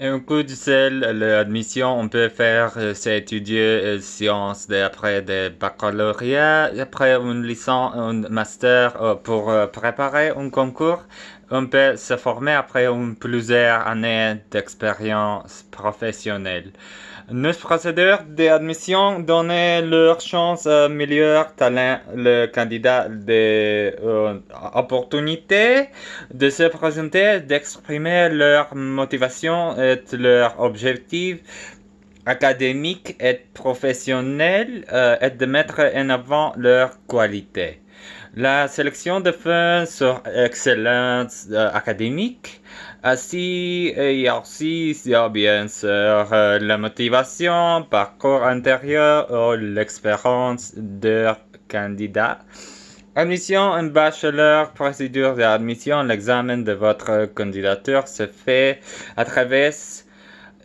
Un coup de seul, l'admission, on peut faire, c'est étudier sciences après des baccalauréats, après une licence, un master pour préparer un concours. On peut se former après plusieurs années d'expérience professionnelle. Nos procédures d'admission donnent leur chance à meilleur talent le candidat des opportunités de se présenter, d'exprimer leur motivation et leur objectif académique et professionnel et de mettre en avant leurs qualités. La sélection de fins sur excellence académique, ainsi et aussi bien sûr la motivation, parcours intérieur ou l'expérience de candidat. Admission en bachelor, procédure d'admission, l'examen de votre candidature se fait à travers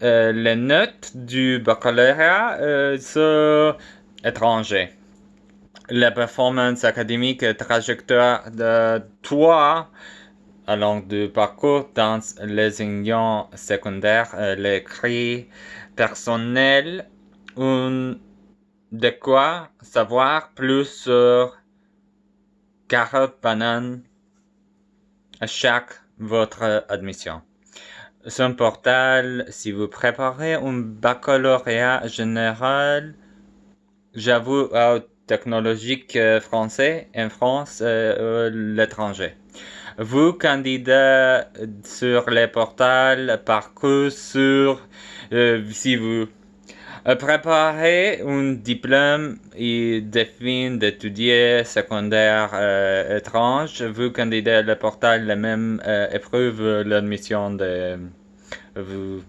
les notes du baccalauréat sur étranger. La performance académique et trajectoire de toi allant du parcours dans les unions secondaires, les cris personnels, de quoi savoir plus sur carotte banane à chaque votre admission. Son portal, si vous préparez un baccalauréat général, j'avoue, technologique français, en France, l'étranger. Vous, candidats sur les portals Parcoursup, si vous préparez un diplôme et défini d'étudier secondaire étrange, vous, candidats le portal, la même éprouve l'admission de vous.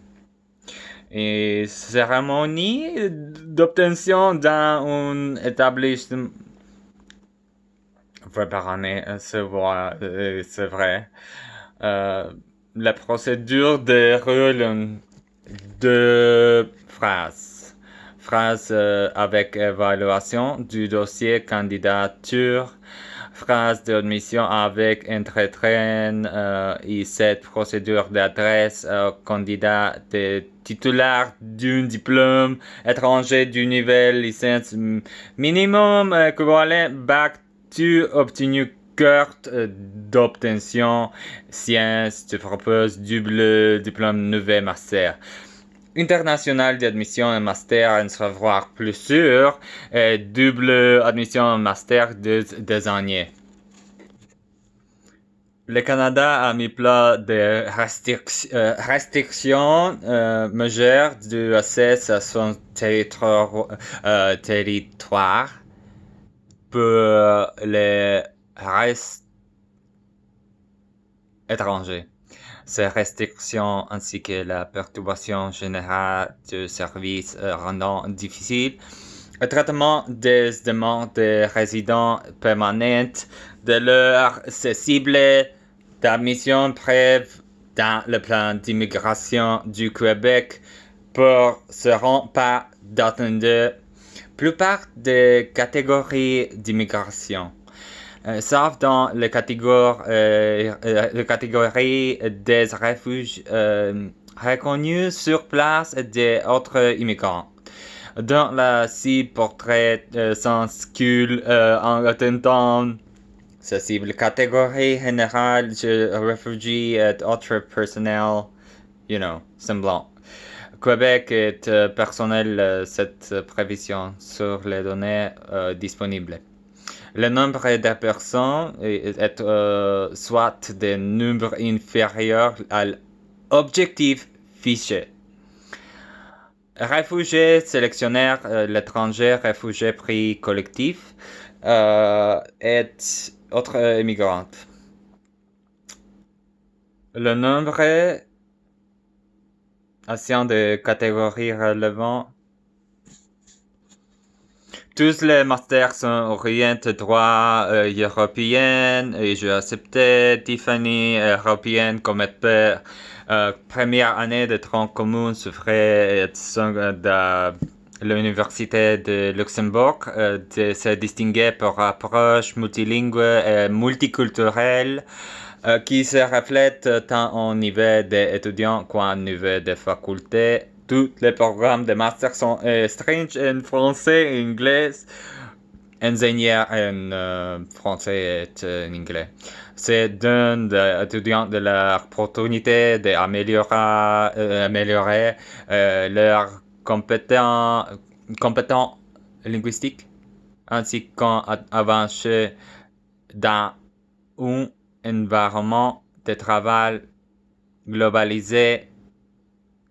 Et cérémonie d'obtention dans un établissement par année, c'est vrai. La procédure déroule en deux phrases. Phrase avec évaluation du dossier candidature. Phrase d'admission avec entretien et cette procédure d'adresse candidat de titulaire d'un diplôme étranger du niveau licence minimum équivalent bac tu obtenu carte d'obtention sciences, tu proposes double diplôme nouveau master. International d'admission en master en savoir plus sûr et double admission en master deux années. Le Canada a mis plein de restrictions majeures de l'accès à son territoire pour les restes étrangers. Ces restrictions ainsi que la perturbation générale du service rendant difficile le traitement des demandes de résidents permanents de leur cible d'admission prévue dans le plan d'immigration du Québec seront pas d'atteindre plupart des catégories d'immigration, sauf dans les catégories des refuges reconnus sur place et des autres immigrants. Dans la portrait s'inscrit en attendant sa cible catégorie générale de réfugiés et autres personnels, semblants. Québec est personnel cette prévision sur les données disponibles. Le nombre de personnes est soit des nombres inférieurs à l'objectif fiché. Réfugiés sélectionnaires, l'étranger réfugié pris collectif et autres immigrants. Le nombre de catégories relevantes. Tous les masters sont orientés droit européen et j'ai accepté Tiffany européenne comme expert. Première année de tronc commun se ferait de l'Université de Luxembourg de se distinguer par approche multilingue et multiculturelle. qui se reflète tant au niveau des étudiants qu'au niveau des facultés. Tous les programmes de master sont strange en français et anglais, enseigné en français et en anglais. C'est donne aux étudiants de l'opportunité d'améliorer leurs compétences linguistiques ainsi qu'avancer dans un environnement de travail globalisé.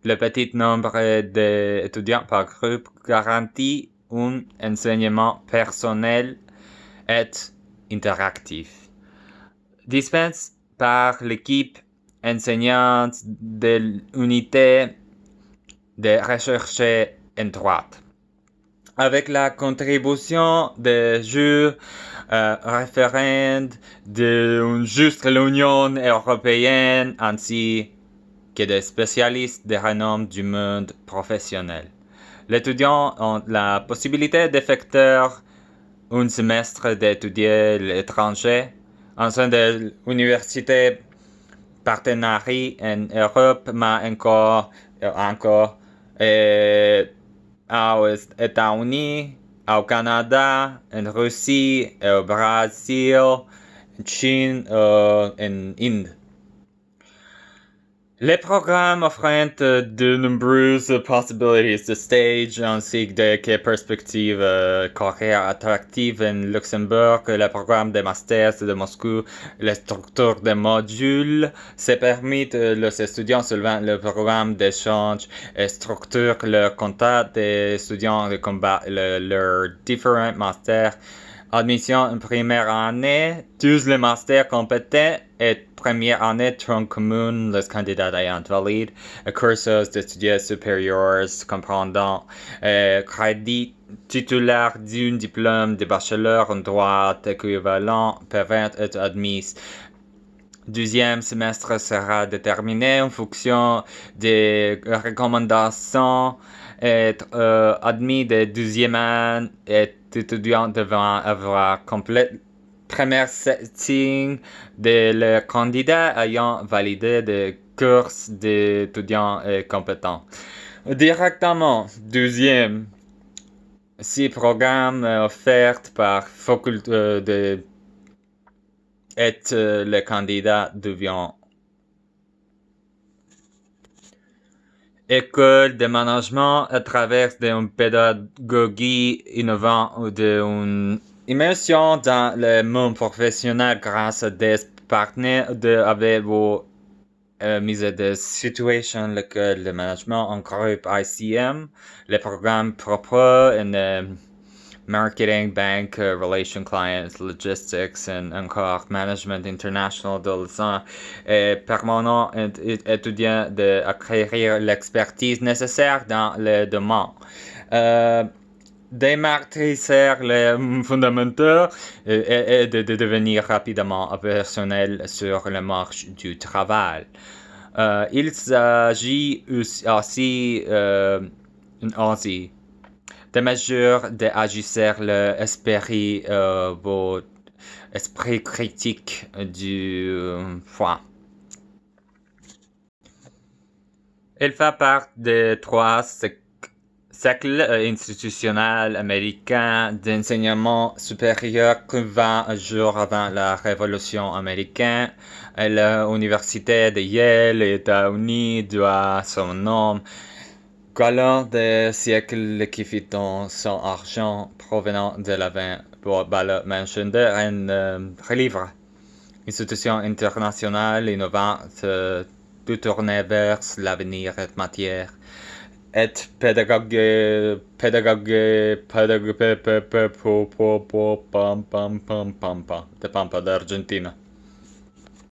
Le petit nombre d'étudiants par groupe garantit un enseignement personnel et interactif. Dispense par l'équipe enseignante de l'unité de recherche en droit. Avec la contribution des jeux référents d'une juste l'Union européenne ainsi que des spécialistes de renom du monde professionnel. L'étudiant a la possibilité d'effectuer un semestre d'étudier l'étranger en sein de l'université partenaire en Europe, mais encore aux États-Unis, au Canada, en Russie, au Brésil, en Chine, en Inde. Les programmes offrent de nombreuses possibilités de stage ainsi que des perspectives carrière attractives en Luxembourg. Le programme de master de Moscou, les structures de modules se permettent aux étudiants suivant le programme d'échange et structurent le contact des étudiants de combattre leurs différents masters. Admission en première année, tous les masters compétents et première année tronc commun, les candidats ayant valide, cursus d'études supérieurs comprendant crédit titulaire d'un diplôme de bachelor en droit équivalent peuvent être admis. Deuxième semestre sera déterminé en fonction des recommandations et admis de deuxième année et étudiants devant avoir complété première setting de les candidats ayant validé des cours d'étudiants compétents. Directement, deuxième, si programme offert par faculté et le candidat devient école de management à travers d'une pédagogie innovante ou d'une immersion dans le monde professionnel grâce à des partenaires avec vos mise de situation, l'école de management en groupe ICM, les programmes propres en marketing, bank, relation clients, logistics, et encore management international de leçons permanent et étudiant d'acquérir l'expertise nécessaire dans le domaine. Démaîtriser les fondamentaux et de devenir rapidement opérationnel sur le marché du travail. Il s'agit aussi des mesures d'agir l'esprit, votre esprit critique du foi. Il fait partie des 3 cercles institutionnels américains d'enseignement supérieur que 20 jours avant la Révolution américaine. L'université de Yale, aux États-Unis, doit son nom gallant des siècles qui fit son argent provenant de la vente pour ballot mentionné en livre. Institution internationale innovante tout tournée vers l'avenir et matière et pédagogie de Pampa d'Argentine.